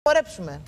χορέψουμε.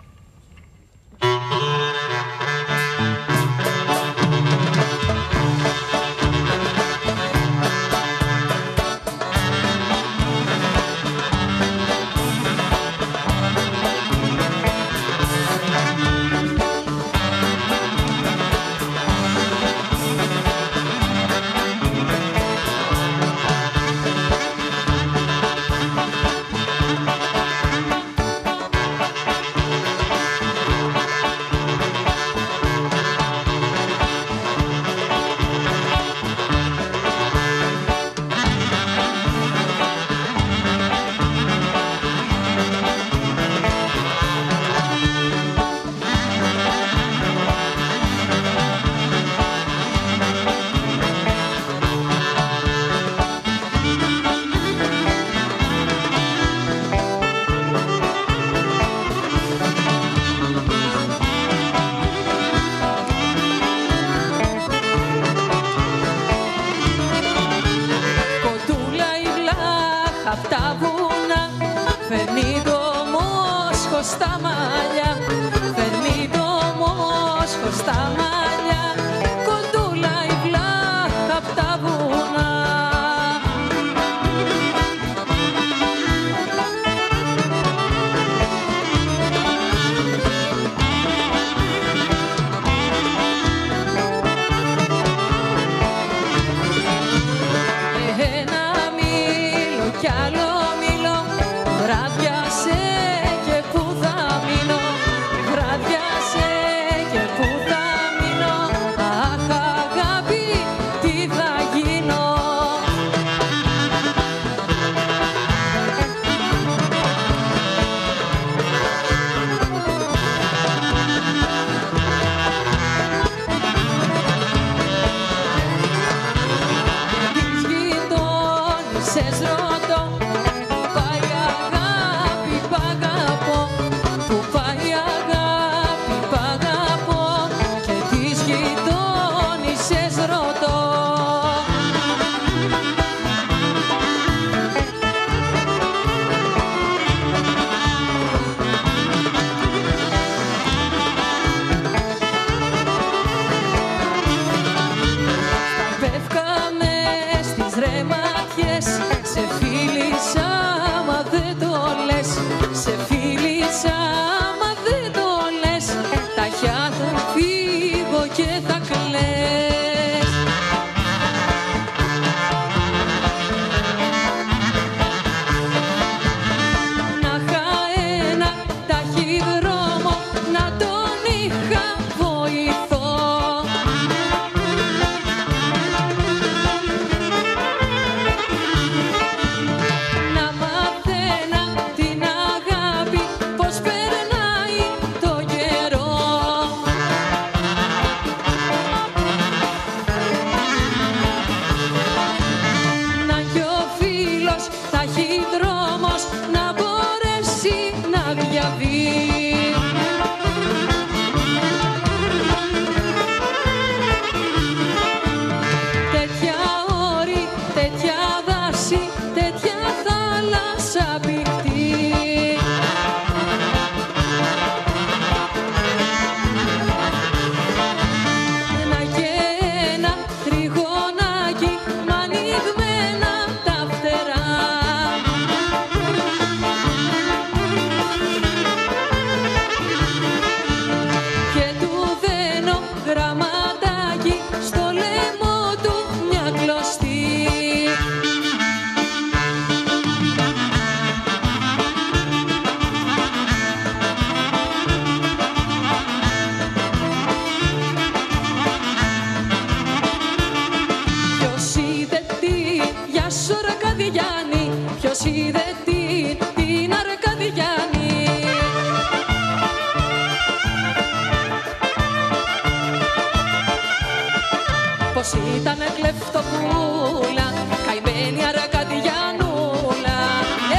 Ήτανε κλεφτοπούλα, καημένη Αρκαδιανούλα.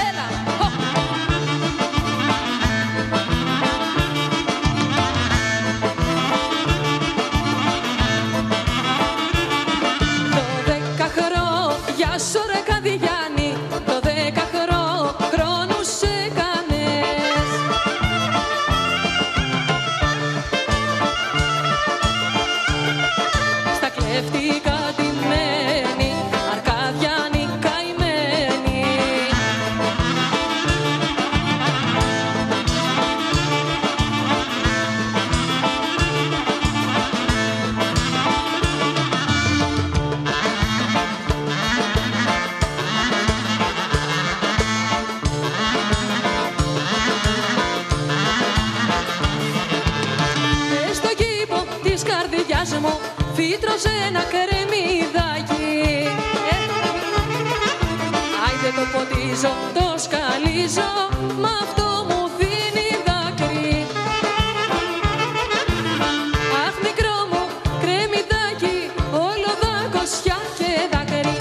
Έλα! Το 10χρονο, γεια σου ρε Καδιάννη, το 10χρονο χρόνους έκανες. μου φύτρωσε ένα κρεμμυδάκι. Άιντε το ποτίζω, το σκαλίζω, μ' αυτό μου δίνει δάκρυ. Αχ μικρό μου κρεμμυδάκι, όλο δάκωσιά και δάκρυ.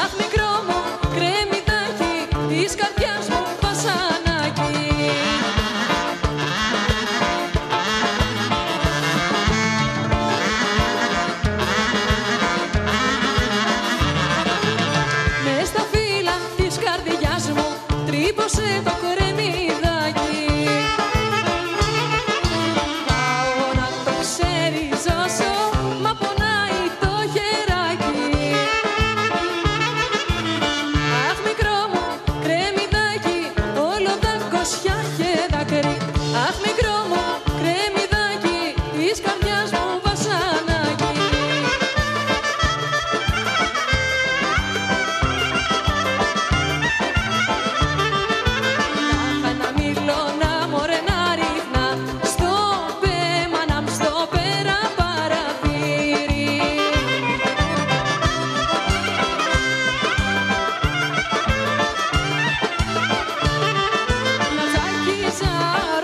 Αχ μικρό μου κρεμμυδάκι, της καρδιάς μου βασανάκι. Μες στα φύλλα της καρδιάς μου τρύπωσε το κρεμμυδάκι. Πάω να το ξεριζώσω, μα πονάει το χεράκι. Αχ μικρό μου κρεμμυδάκι, όλο δάκωσιά και δάκρυ. Αχ μικρό μου κρεμμυδάκι, της καρδιάς μου βασανάκι. Να μιλώνα μωρέ να ρίχνα, στο πέμα να μ' στο πέρα παραθύρι. Να τσάκιζα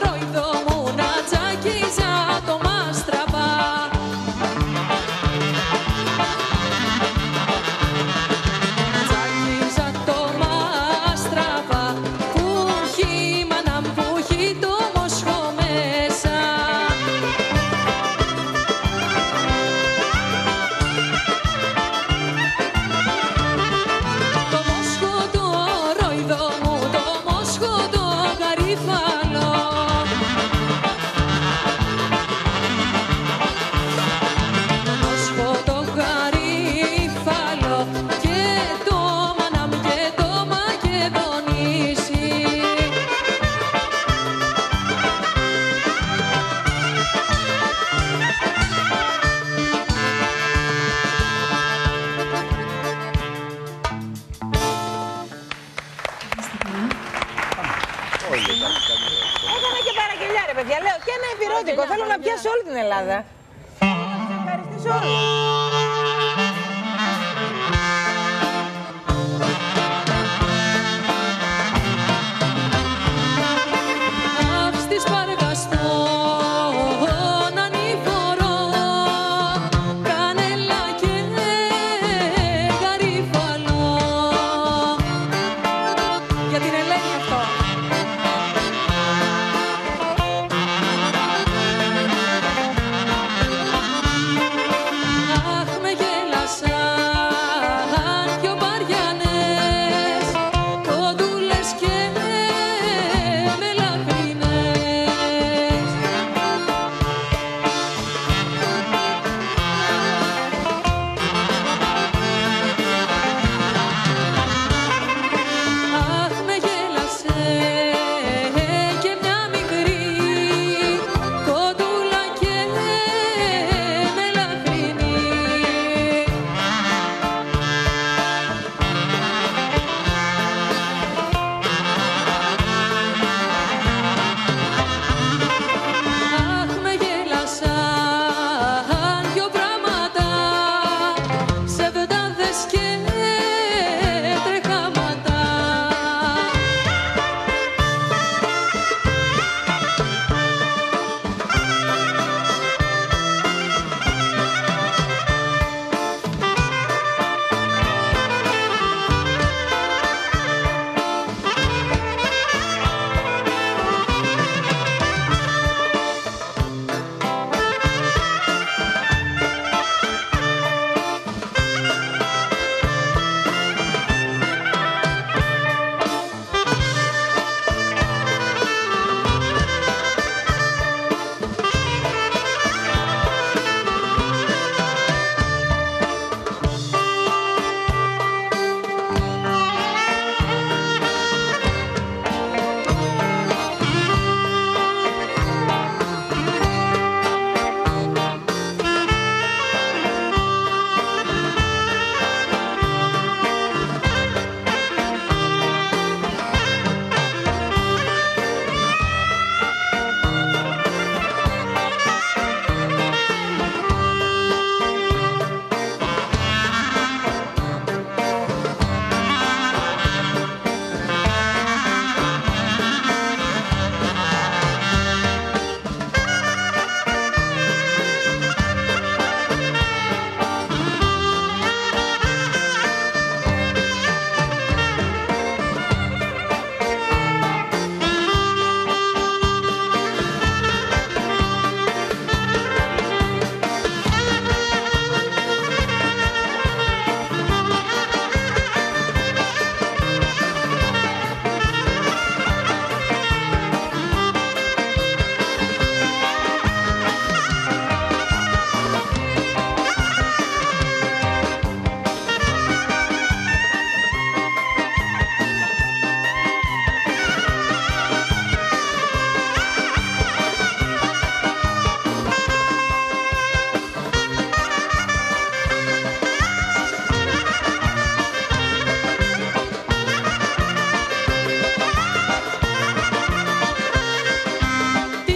ρόιδο μου, να τσάκιζα το μάστραβα. Τσάκιζα το μάστραβα, που έχει μάνα μου, που έχει το μόσχο μέσα. Το μόσχο το ρόιδο μου, το μόσχο το γαρίφαλο. Το μόσχο το γαρίφαλο και το μάνα μου και το μακεδονήσι. Έκανα και παραγγελιά ρε παιδιά, λέω και ένα επιρώτικο, θέλω να πιάσω όλη την Ελλάδα. Να σας ευχαριστήσω όλους. Αχ, στη Σπαργαστό, ανηφορώ, κανέλα και γαρίφαλο. Για την Ελένη αυτό. Αχ,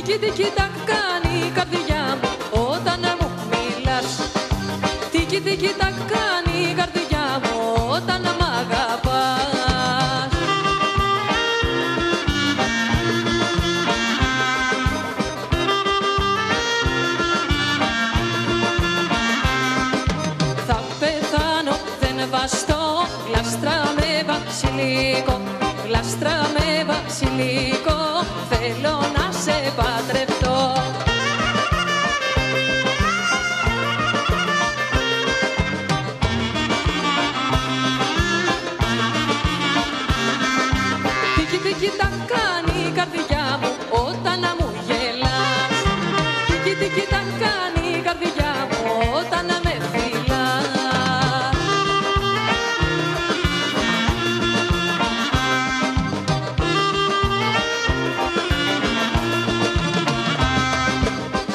Τίκι τίκι τα κάνει η καρδιά μου όταν μου μιλάς. Τίκι τίκι τα κάνει η καρδιά μου όταν μ' αγαπάς. Θα πεθάνω, δεν βαστώ, γλάστρα με βασιλικό. Γλάστρα με βασιλικό, θέλω να σε παντρευτώ. Τίκι τίκι τα κάνει η καρδιά μου όταν μου γελάς. Τίκι τίκι τα κάνει η καρδιά μου όταν με φιλάς.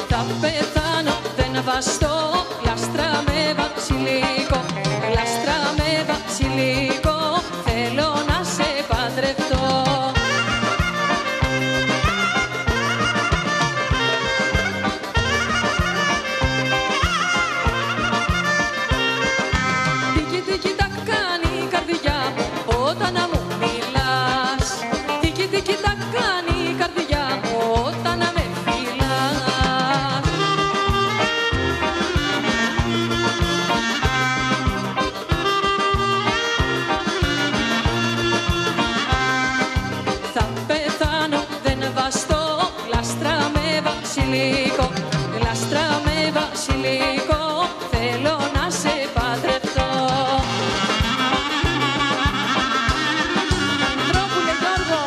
Θα πεθάνω, δεν βαστώ, γλάστρα με βασιλικό. Γλάστρα με βασιλικό, θέλω να σε παντρευτώ. Τίκι τίκι τα κάνει η καρδιά μου όταν μου μιλάς. Τίκι τίκι τα κάνει η καρδιά μου όταν με φιλάς. Θα πεθάνω, δεν βαστώ, γλάστρα με βασιλικό. Γλάστρα με βασιλικό, θέλω να σε παντρευτώ. Τρόπουλε Γιώργο.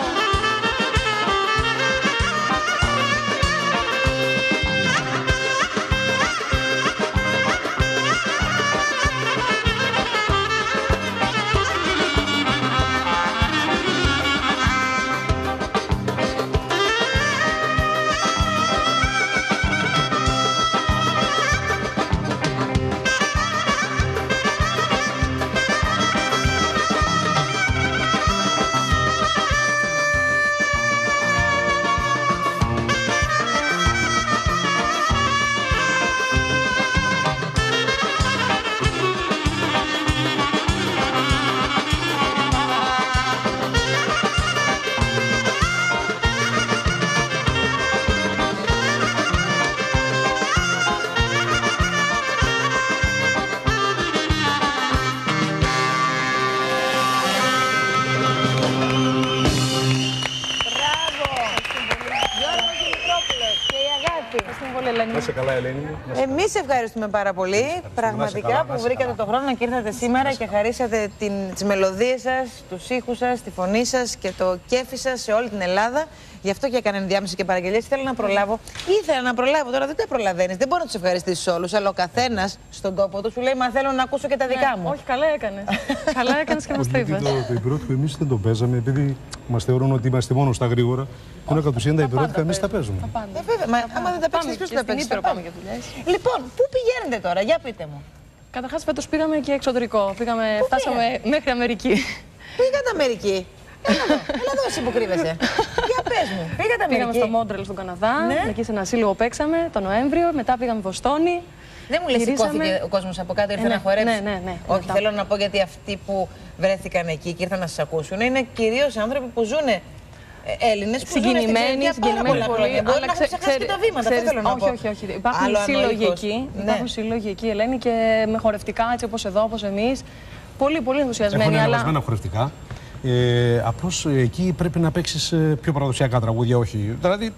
Να είσαι καλά, Ελένη μου. Εμείς ευχαριστούμε πάρα πολύ. Πραγματικά που βρήκατε τον χρόνο και ήρθατε σήμερα και χαρίσατε τις μελωδίες σας, τους ήχους σας, τη φωνή σας και το κέφι σας σε όλη την Ελλάδα. Γι' αυτό και έκανε ενδιάμεση και παραγγελίες. Ήθελα να προλάβω. Ήθελα να προλάβω, τώρα δεν τα προλαβαίνεις. Δεν μπορώ να τους ευχαριστήσεις όλους. Αλλά ο καθένας στον τόπο του σου λέει: μα θέλω να ακούσω και τα δικά μου. Όχι, καλά έκανε. Καλά έκανε και μας το είπες. Το υπηρώτικο εμείς δεν το παίζαμε, επειδή μας θεωρούν ότι είμαστε μόνο στα γρήγορα. Ενώ κατ' ουσίαν τα υπηρώτικα εμείς τα παίζουμε. Βέβαια, μα άμα δεν τα παίξεις, ποιος θα παίξει. Λοιπόν, πού πηγαίνετε τώρα, για πείτε μου. Καταρχάς, φέτος πήγαμε και εξωτερικό. Φτάσαμε μέχρι Αμερική. Πήγατε Αμερική. Έλα εδώ εσύ που κρύβεσαι. Για πες μου. Πήγατε Αμερική. Πήγαμε στο Μόντρελ στον Καναδά. Εκεί σε ένα σύλλογο παίξαμε τον Νοέμβριο. Μετά πήγαμε Βοστόνη. Δεν μου λες σηκώθηκε ο κόσμος από κάτω, ήρθε να χορέψει. Ναι. Όχι, θέλω να πω γιατί αυτοί που βρέθηκαν εκεί και ήρθαν να σας ακούσουν είναι κυρίως άνθρωποι που ζουν. Έλληνες που συγκινημένοι, πολύ. Μπορεί να έχουν ξεχάσει και τα βήματα, αυτό θέλω να πω. Όχι. Υπάρχουν σύλλογοι εκεί, Ελένη, και με χορευτικά, έτσι όπως εδώ, όπως εμείς. Πολύ ενθουσιασμένοι. Έχουν ανεβασμένα χορευτικά. Απλώς εκεί πρέπει να παίξεις πιο παραδοσιακά τραγούδια, όχι. Δηλαδή,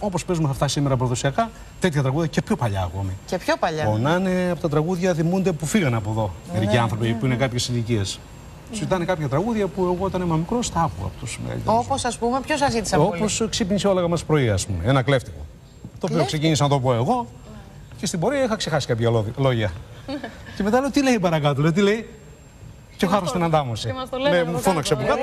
όπως παίζουμε αυτά σήμερα παραδοσιακά, τέτοια τραγούδια και πιο παλιά ακόμη. Και πιο παλιά. Πονάνε από τα τραγούδια, θυμούνται που φύγανε από εδώ. Μερικοί άνθρωποι που είναι κάποιες ηλικίες. Σου ήταν κάποια τραγούδια που εγώ όταν ήμουν μικρός τα άκουγα από τους μεγαλύτερους. Όπως ας πούμε, ποιος σας ζήτησε πολύ. Όπως ξύπνησε όλαγα μας πρωί, ας πούμε. Ένα κλέφτικο. Το οποίο ξεκίνησα να το πω εγώ και στην πορεία είχα ξεχάσει κάποια λόγια. Και μετά λέω τι λέει παρακάτω, λέω τι λέει. Και ο Χάρος την αντάμωσε. Και μας το λέγανε. Μου φώναξε από κάτω.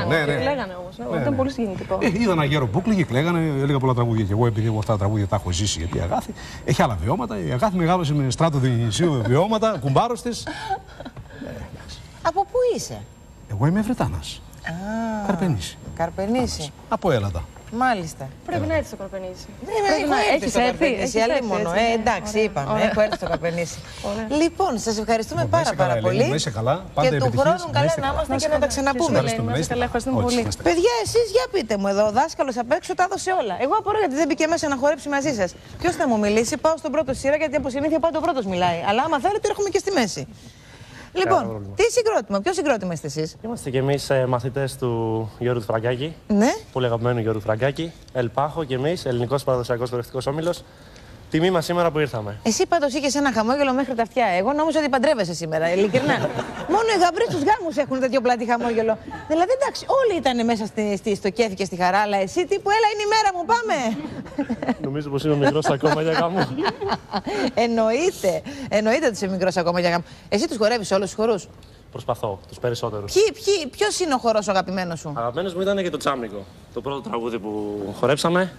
Λέγανε όμως. Ήταν πολύ συγκινητικό. Είδα ένα γέρο που κλαίγε, κλαίγανε, έλεγα πολλά τραγούδια. Και εγώ, επειδή εγώ αυτά τα τραγούδια τα έχω ζήσει, γιατί η Αγάθη έχει άλλα βιώματα. Η Αγάθη μεγάλωσε με στράτο Διονυσίου βιώματα, κουμπάρος της. Από πού είσαι? Εγώ είμαι Βρετάνας. Καρπενήσι. Καρπενήσι. Από Έλατα. Μάλιστα. Πρέπει να έρθει στο Καρπενήσι. Έχω έρθει στο Καρπενήσι, αλλήμονο. Εντάξει, είπαμε. Έχω έρθει στο Καρπενήσι. Λοιπόν, σας ευχαριστούμε πάρα πολύ. Να είσαι καλά. Και του χρόνου καλά να είμαστε και να τα ξαναπούμε. Ευχαριστούμε πολύ. Παιδιά, εσείς για πείτε μου εδώ, ο δάσκαλος απ' έξω τα έδωσε όλα. Εγώ απορώ γιατί δεν μπήκε μέσα να χορέψει μαζί σας. Ποιος θα μου μιλήσει, πάω στον πρώτο σειρά γιατί από συνήθεια πάντα ο πρώτος μιλάει. Αλλά άμα θέλετε, έρχομαι και στη μέση. Λοιπόν, τι συγκρότημα, ποιο συγκρότημα είστε εσείς? Είμαστε κι εμείς μαθητές του Γιώργου Φραγκάκη. Ναι. Πολύ αγαπημένου Γιώργου Φραγκάκη. Ελπάχο κι εμείς, Ελληνικός Παραδοσιακός Χορευτικός Όμιλος. Τιμή μας σήμερα που ήρθαμε. Εσύ πάντως είχες ένα χαμόγελο μέχρι τα αυτιά. Εγώ νόμιζα ότι παντρεύεσαι σήμερα, ειλικρινά. Μόνο οι γαμπροί στους γάμους έχουν τέτοιο πλάτη χαμόγελο. Δηλαδή, εντάξει, όλοι ήταν μέσα στο κέφι και στη χαρά, αλλά εσύ τύπου, έλα είναι η μέρα μου, πάμε. Νομίζω πως είμαι μικρός ακόμα για γάμο. Εννοείται ότι είσαι μικρός ακόμα για γάμο. Εσύ τους χορεύεις όλους τους χορούς? Προσπαθώ, τους περισσότερους. Ποιος είναι ο χορός ο αγαπημένος σου? Αγαπημένος μου ήταν και το Τσάμικο. Το πρώτο τραγούδι που χορέψαμε.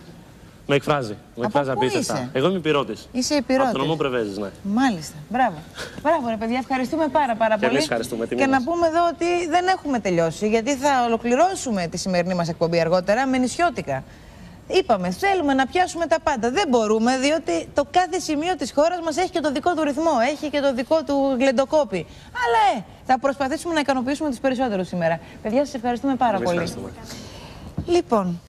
Με εκφράζει. Με εκφράζει απίστευτα. Εγώ είμαι υπηρώτης. Είσαι υπηρώτης. Από τον νομό Πρεβέζης, ναι. Μάλιστα. Μπράβο. Μπράβο, ρε παιδιά. Ευχαριστούμε πάρα πολύ. Εμείς ευχαριστούμε. Και να πούμε εδώ ότι δεν έχουμε τελειώσει, γιατί θα ολοκληρώσουμε τη σημερινή μας εκπομπή αργότερα με νησιώτικα. Είπαμε, θέλουμε να πιάσουμε τα πάντα. Δεν μπορούμε, διότι το κάθε σημείο της χώρας μας έχει και το δικό του ρυθμό, έχει και το δικό του γλεντοκόπι. Αλλά θα προσπαθήσουμε να ικανοποιήσουμε τους περισσότερους σήμερα. Παιδιά, σας ευχαριστούμε πάρα πολύ. Λοιπόν.